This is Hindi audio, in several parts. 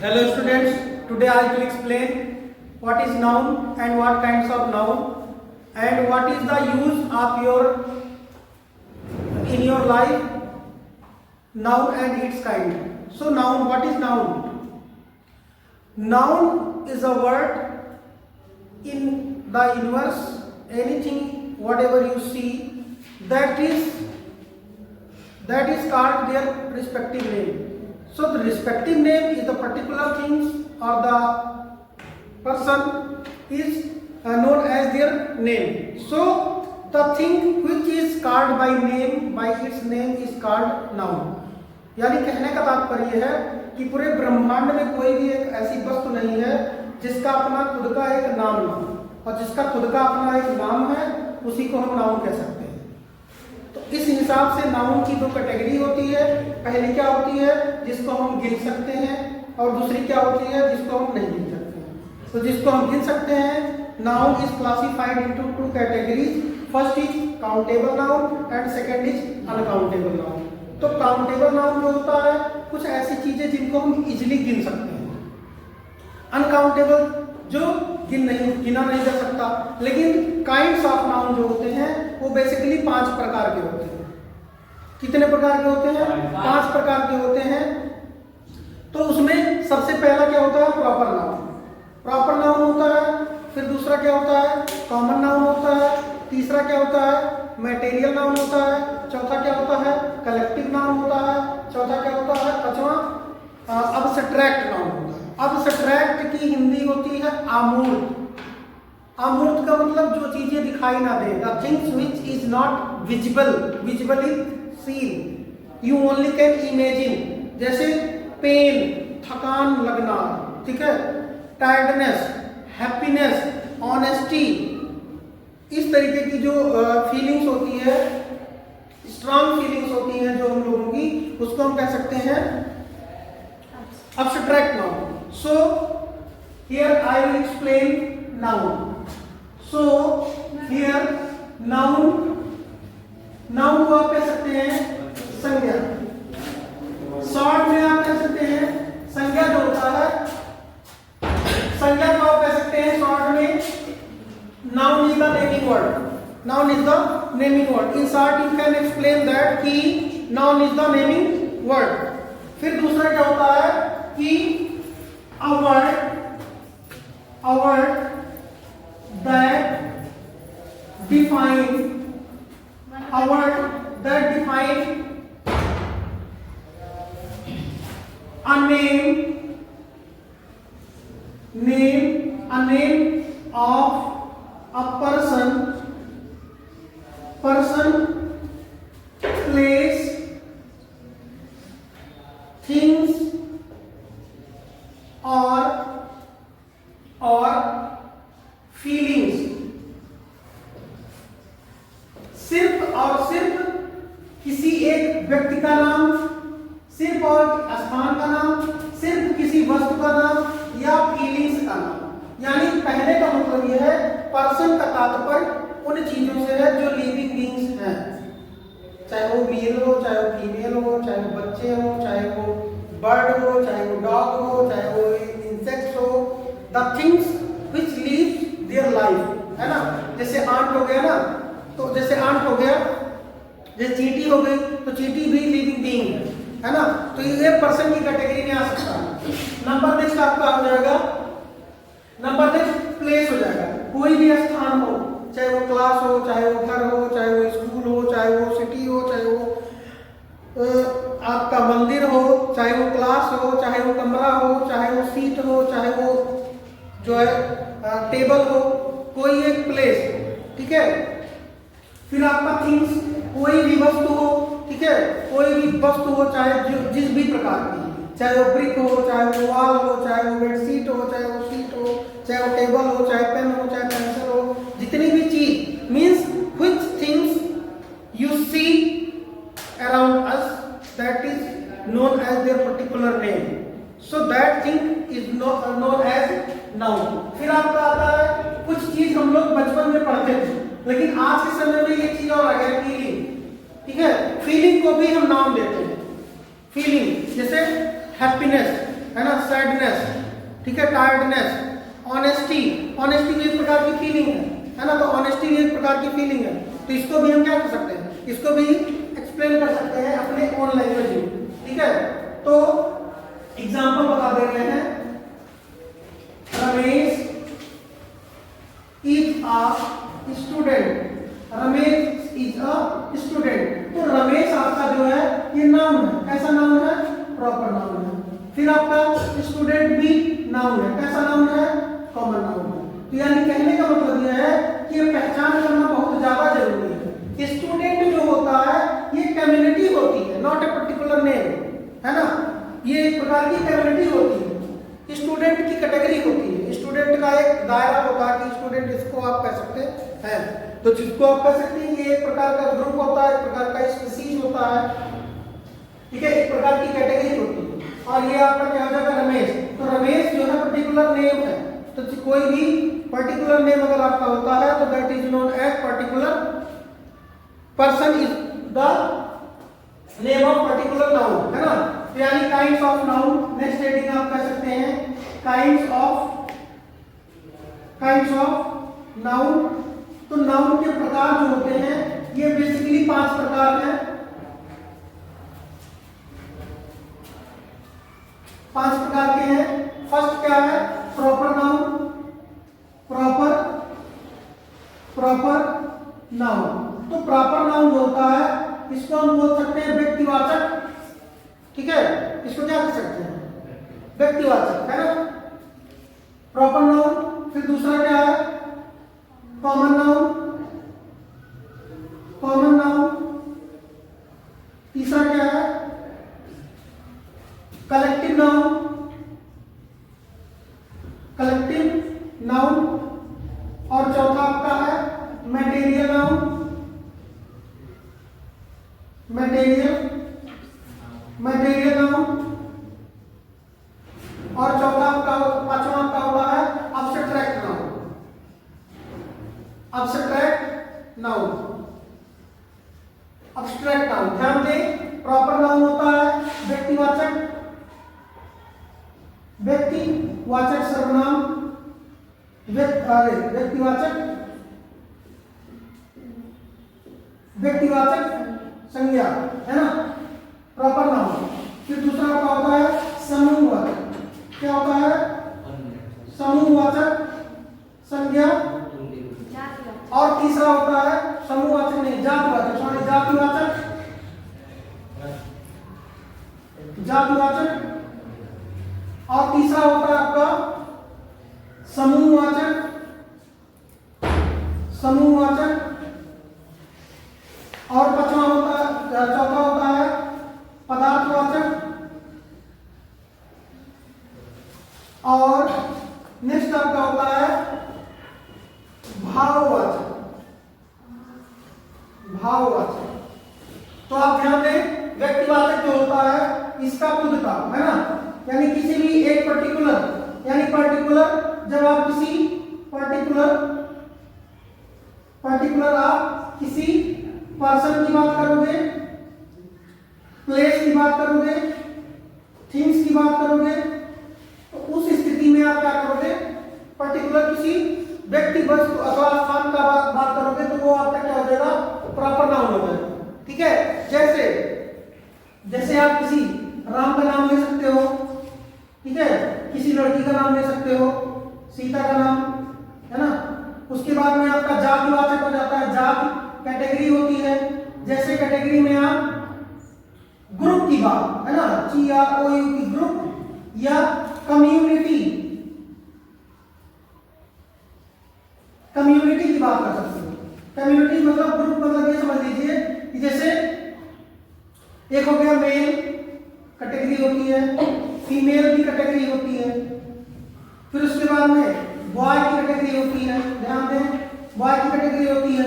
Hello students, today I will explain what is noun and what kinds of noun and what is the use of in your life noun and its kind. So noun, what is noun? Noun is a word in the universe, anything whatever you see that is called their respective name. So the respective name is the particular things or the person is known as their name. So the thing which is called by name, by its name is called noun. यानी कहने का तात्पर्य है कि पूरे ब्रह्मांड में कोई भी एक ऐसी वस्तु नहीं है जिसका अपना खुद का एक नाम ना हो, और जिसका खुद का अपना एक नाम है उसी को हम नाउन कह सकते हैं। तो इस हिसाब से नाउन की दो कैटेगरी होती है। पहली क्या होती है जिसको हम गिन सकते हैं, और दूसरी क्या होती है जिसको हम नहीं गिन सकते हैं। तो जिसको हम गिन सकते हैं, noun is classified into two categories. First is countable noun and second is uncountable noun. तो काउंटेबल नाउन जो होता है कुछ ऐसी चीजें जिनको हम इजिली गिन सकते हैं। अनकाउंटेबल जो गिना नहीं जा सकता। लेकिन काइंड्स ऑफ नाउन जो होते हैं वो बेसिकली 5 प्रकार के होते हैं। कितने प्रकार के होते हैं? 5 प्रकार के होते हैं। तो उसमें सबसे पहला क्या होता है? Proper noun. प्रॉपर नाउन होता है। फिर दूसरा क्या होता है? कॉमन नाउन होता है। तीसरा क्या होता है? मैटेरियल नाउन होता है। चौथा क्या होता है? कलेक्टिव नाउन होता है। चौथा क्या होता है? पांचवा अब्स्ट्रैक्ट नाउन होता है। अब्स्ट्रैक्ट की हिंदी होती है अमूर्त। अमूर्त का मतलब जो चीजें दिखाई ना दे, the things which is not visible. Visible is seen, you only can imagine. जैसे पेन, थकान लगना, ठीक है, टायर्डनेस, हैप्पीनेस, ऑनेस्टी, इस तरीके की जो फीलिंग्स होती है, स्ट्रॉन्ग फीलिंग्स होती हैं जो हम लोगों की, उसको हम कह सकते हैं abstract noun. So here I will explain noun. So here noun को आप कह सकते हैं संज्ञा। शॉर्ट में आप कह सकते हैं संज्ञा जो होता है, संज्ञा को आप कह सकते हैं शॉर्ट में noun is the naming word. Noun is the naming word. In short you can explain that कि noun is the naming word. फिर दूसरा क्या होता है कि a word that define a name of a person, place, things or feelings. सिर्फ और सिर्फ किसी एक व्यक्ति का नाम, सिर्फ और स्थान का नाम, सिर्फ किसी वस्तु का नाम या फीलिंग्स का नाम। यानी पहले का मतलब यह है पर्सन का तात्पर्य उन चीजों से है जो लिविंग बीइंग्स हैं, चाहे वो मेल हो, चाहे वो फीमेल हो, चाहे वो बच्चे हो, चाहे वो बर्ड हो, चाहे वो डॉग हो, चाहे वो इंसेक्ट्स हो, the things which leave their life, है ना। जैसे आंट हो गया ना, तो जैसे आंट हो गया, जैसे चींटी हो गई, तो चींटी भी लिविंग बीइंग है ना। तो ये पर्सन की कैटेगरी में आ सकता है। नंबर नेक्स्ट आपका हो जाएगा, नंबर नेक्स्ट प्लेस हो जाएगा। कोई भी स्थान हो, चाहे वो क्लास हो, चाहे वो घर हो, चाहे वो स्कूल हो, चाहे वो सिटी हो, चाहे वो आपका मंदिर हो, चाहे वो क्लास हो, चाहे वो कमरा हो, चाहे वो सीट हो, चाहे वो जो है टेबल हो, कोई एक प्लेस, ठीक है। फिर आपका थिंग्स, कोई भी वस्तु हो, ठीक है, कोई भी वस्तु हो, चाहे जो जिस भी प्रकार की, चाहे वो ब्रिक हो, चाहे वो वॉल हो, चाहे वो बेडशीट हो, चाहे वो शीट हो, चाहे वो टेबल हो, चाहे पेन हो, चाहे पेंसिल हो, जितनी भी चीज, means which things you see around us, that is known as their particular name. So that thing is known as noun. फिर आपका आता है कुछ चीज हम लोग बचपन में पढ़ते थे, लेकिन आज के समय में ये चीज और आ गया, फीलिंग, ठीक है। फीलिंग को भी हम नाम देते हैं। फीलिंग जैसे हैप्पीनेस, है ना, सैडनेस, ठीक है, टायर्डनेस, ऑनेस्टी, ऑनेस्टी भी एक प्रकार की फीलिंग है ना, तो ऑनेस्टी भी एक प्रकार की फीलिंग है। तो इसको भी हम क्या कर सकते हैं, इसको भी एक्सप्लेन कर सकते हैं अपने ओन लैंग्वेज में, ठीक है। तो एग्जांपल बता दे रहे हैं, Ramesh is a student, Ramesh is a student. तो रमेश आपका जो है ये नाउन है, कैसा नाउन है, प्रॉपर नाउन है। फिर आपका स्टूडेंट भी नाउन है, कैसा नाउन है, कॉमन नाउन है। तो यानी कहने का मतलब यह है कि ये पहचान करना बहुत ज्यादा जरूरी है। स्टूडेंट जो होता है ये कम्युनिटी होती है, नॉट ए पर्टिकुलर नेम, है ना, ये एक प्रकार की कम्युनिटी होती है। स्टूडेंट की कैटेगरी होती है, स्टूडेंट का एक दायरा होता है कि स्टूडेंट इसको आप कह सकते हैं, तो जिसको आप कह सकते हैं ये एक प्रकार का ग्रुप होता है, एक प्रकार का स्पीसीज होता है, ठीक है, एक प्रकार की कैटेगरी होती है। और ये आपका क्या हो जाएगा, रमेश। तो रमेश जो है पर्टिकुलर नेम है, तो कोई भी पर्टिकुलर नेम अगर आपका होता है तो that is known as particular person, is the name of particular noun, है ना। तो यानी kinds of noun, next heading आप कह सकते हैं काइंड्स ऑफ नाउन। तो नाउन के प्रकार जो होते हैं ये बेसिकली 5 प्रकार हैं, 5 प्रकार के हैं। फर्स्ट क्या है, प्रॉपर नाउन, प्रॉपर नाउन। तो प्रॉपर नाउन जो होता है इसको हम बोल सकते हैं व्यक्तिवाचक, ठीक है, इसको क्या कह सकते हैं, व्यक्तिवाचक, है ना, प्रॉपर नाउन। फिर दूसरा क्या है, कॉमन नाउन, तीसरा क्या है, कलेक्टिव नाउन, और चौथा आपका है मटेरियल नाउन, और चौथा आपका, पांचवा आपका होता है एब्स्ट्रैक्ट नाउन। ध्यान दें, प्रॉपर नाउन होता है व्यक्तिवाचक सर्वनाम, व्यक्तिवाचक संज्ञा, है ना, प्रॉपर नाउन। फिर दूसरा आपका होता है समूहवाचक, क्या होता है, समूहवाचक संज्ञा, और तीसरा होता है समूहवाचक नहीं, जातिवाचक, सॉरी, जातिवाचक, और तीसरा होता है आपका समूहवाचक, और पांचवा होता है, चौथा होता है पदार्थवाचक, और नेक्स्ट आपका होता है भाववाचक। तो आप ध्यान दें, व्यक्तिवाचक जो होता है इसका खुद का, है ना, यानी किसी भी एक पर्टिकुलर, यानी पर्टिकुलर, जब आप किसी पर्टिकुलर आप किसी पर्सन की बात करोगे, प्लेस की बात करोगे, थिंग्स की बात करोगे, तो उस स्थिति में आप क्या करोगे, पर्टिकुलर किसी व्यक्ति, वस्तु अथवा स्थान का बात करोगे तो वो आपका क्या हो जाएगा, प्रॉपर नाउन हो जाएगा, ठीक है। जैसे आप किसी राम का नाम ले सकते हो, ठीक है, किसी लड़की का नाम ले सकते हो, सीता का नाम, है ना। उसके बाद में आपका जातिवाचक हो जाता है, जाति कैटेगरी होती है, जैसे कैटेगरी में आप ग्रुप की बात, है ना, GROU की ग्रुप, या कम्युनिटी की बात कर सकते हो। कम्युनिटी मतलब ग्रुप, मतलब ये समझ लीजिए कि जैसे एक हो गया मेल कैटेगरी होती है, फीमेल की कैटेगरी होती है, फिर उसके बाद में बॉय की कैटेगरी होती है, ध्यान दें, बॉय की कैटेगरी होती है,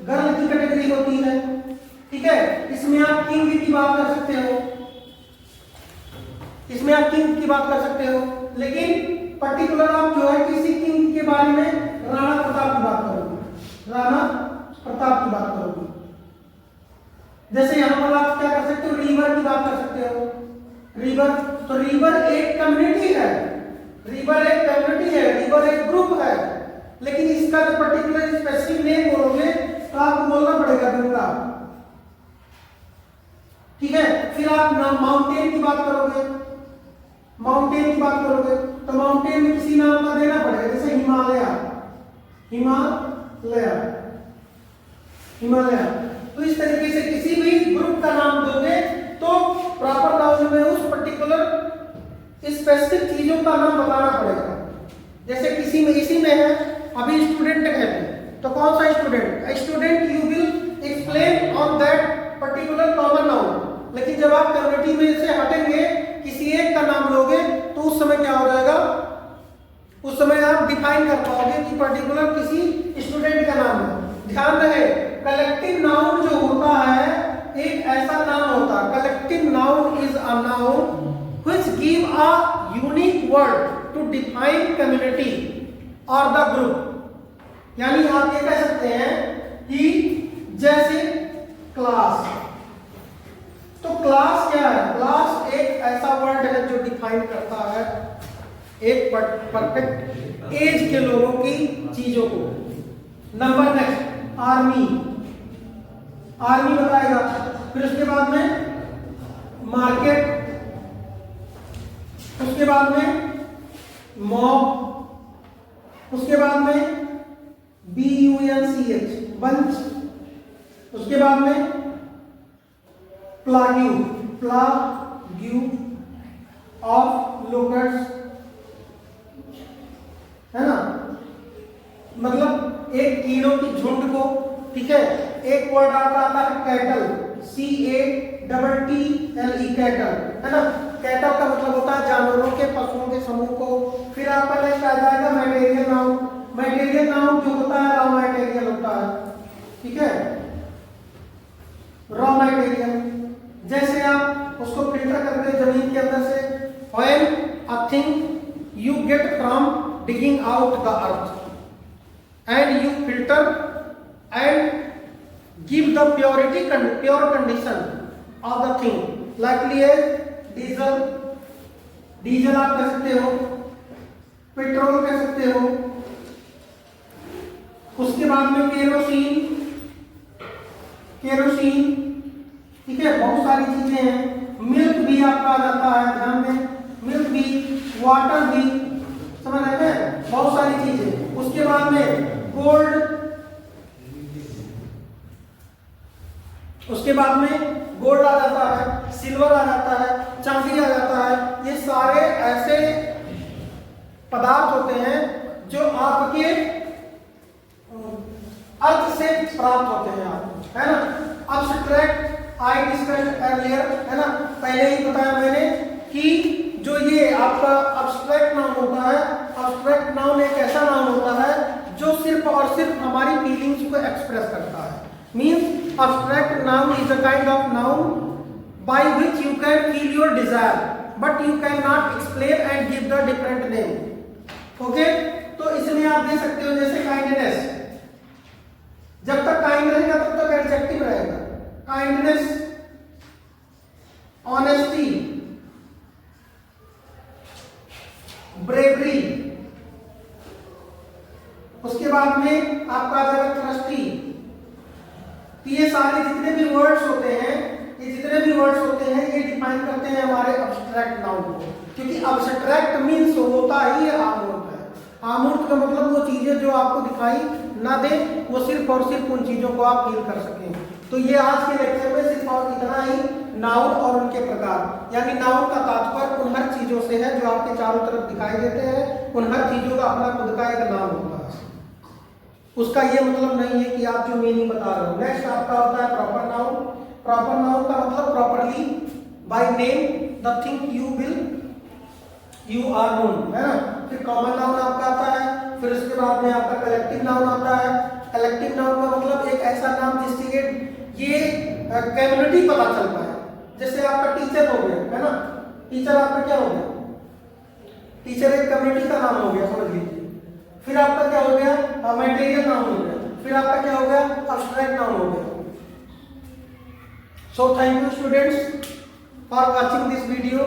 गर्ल की कैटेगरी होती है, ठीक है। इसमें आप किंग की बात कर सकते हो, लेकिन पर्टिकुलर आप जो है किसी किंग के बारे में राणा प्रताप की बात करोगे, जैसे यहां पर आप क्या कर सकते हो, रिवर की बात कर सकते हो, रिवर तो रिवर एक कम्युनिटी है, रिवर एक कम्युनिटी है, रिवर एक ग्रुप है, लेकिन इसका जो पर्टिकुलर स्पेसिफिक नेम बोलोगे तो आपको बोलना पड़ेगा गंगा। ठीक है, फिर आप माउंटेन की बात करोगे, माउंटेन की बात करोगे तो माउंटेन में किसी नाम का देना पड़ेगा, जैसे हिमालय, हिमालय, हिमालय। तो इस तरीके से किसी भी ग्रुप का नाम दोगे तो प्रॉपर नाउन में उस पर्टिकुलर स्पेसिफिक चीजों का नाम बताना पड़ेगा। जैसे किसी में, इसी में है अभी स्टूडेंट कहते हैं, तो कौन सा student, student you will explain on that particular common noun. लेकिन जब आप कम्युनिटी में से हटेंगे, किसी एक का नाम लोगे, तो उस समय क्या हो जाएगा, उस समय आप डिफाइन कर पाओगे कि पर्टिकुलर किसी स्टूडेंट का नाम है। ध्यान रहे, कलेक्टिव नाउन जो होता है एक ऐसा नाम होता है, collective noun is a noun which give a unique word to define community और द ग्रुप। यानी आप ये कह सकते हैं कि जैसे क्लास, तो क्लास क्या है, क्लास एक ऐसा वर्ड है जो डिफाइन करता है एक परफेक्ट एज के लोगों की चीजों को। नंबर नेक्स्ट, आर्मी, आर्मी बताएगा। फिर उसके बाद में मार्केट, उसके बाद में मॉब, उसके बाद में BUNCH बंच, उसके बाद में प्लाग्यू, प्लाग्यू ऑफ लोकर्स, है ना, मतलब एक कीड़ों की झुंड को। ठीक है, एक वर्ड आता है कैटल, CATTLE कैटल, है ना। कैटल का मतलब होता है जानवरों के, पशुओं के समूह को। फिर आपका नेक्स्ट आ जाएगा मटेरियल नाउन। मटेरियल नाउन जो होता है रॉ मटेरियल होता है। ठीक है, रॉ मटेरियल, जैसे आप उसको फिल्टर करके जमीन के अंदर से, when a thing you get from digging out the earth and you filter and give the pure condition of the thing, likely as diesel, diesel आप कह सकते हो, पेट्रोल कह सकते हो। उसके बाद में केरोसिन, केरोसिन, ठीक है, बहुत सारी चीजें हैं। मिल्क भी आपका आ जाता है, ध्यान दें, मिल्क भी, वाटर भी, समझ रहे हैं, बहुत सारी चीजें। उसके बाद में गोल्ड, उसके बाद में गोल्ड आ जाता है, सिल्वर आ जाता है, चांदी आ जाता है। ये सारे ऐसे पदार्थ होते हैं जो आपके अर्थ से प्राप्त होते हैं, आप, है ना। अब्स्ट्रैक्ट आई डिस्कस्ड अर्लियर, है ना, पहले ही बताया मैंने कि जो ये आपका अब्स्ट्रैक्ट नाउन होता है, अब्स्ट्रैक्ट नाउन एक ऐसा नाउन होता है जो सिर्फ और सिर्फ हमारी फीलिंग्स को एक्सप्रेस करता है। Means abstract noun is a kind of noun by which you can feel your desire but you can not explain and give the different name. Okay, तो इसमें आप दे सकते हो जैसे काइंडनेस, जब तक काइंड रहेगा तब तक एडजेक्टिव रहेगा। काइंडनेस, ऑनेस्टी, ब्रेवरी, उसके बाद में आपका आ जाएगा ट्रस्टी। तो ये सारे जितने भी वर्ड्स होते हैं, ये जितने भी वर्ड्स होते हैं, ये डिफाइन करते हैं हमारे अब्स्ट्रैक्ट नाउन को, क्योंकि अब्स्ट्रैक्ट मीन्स होता ही अमूर्त है। अमूर्त का मतलब वो चीजें जो आपको दिखाई ना दे, वो सिर्फ और सिर्फ उन चीजों को आप फील कर सकें। तो ये आज के लेक्चर में सिर्फ और इतना ही, नाउन और उनके प्रकार। यानी नाउन का तात्पर्य उन हर चीजों से है जो आपके चारों तरफ दिखाई देते हैं, उन हर चीजों का अपना खुद का एक नाम होता है। उसका ये मतलब नहीं है कि आप जो मीनिंग बता रहे हो। नेक्स्ट आपका होता है प्रॉपर नाउन। प्रॉपर नाउन का मतलब properly by name the thing you are known, है ना। फिर कॉमन नाउन आपका आता है, फिर उसके बाद में आपका कलेक्टिव नाउन आता है। कलेक्टिव नाउन का मतलब एक ऐसा नाम जिससे ये कम्युनिटी पता चल पाए। जैसे आपका टीचर हो गया, है ना, टीचर आपका क्या हो गया, टीचर एक कम्युनिटी का नाम हो गया, समझ लीजिए। फिर आपका क्या हो गया, मटेरियल नाउन हो गया। फिर आपका क्या हो गया, अब्स्ट्रैक्ट नाउन हो गया। So thank you students for watching this video.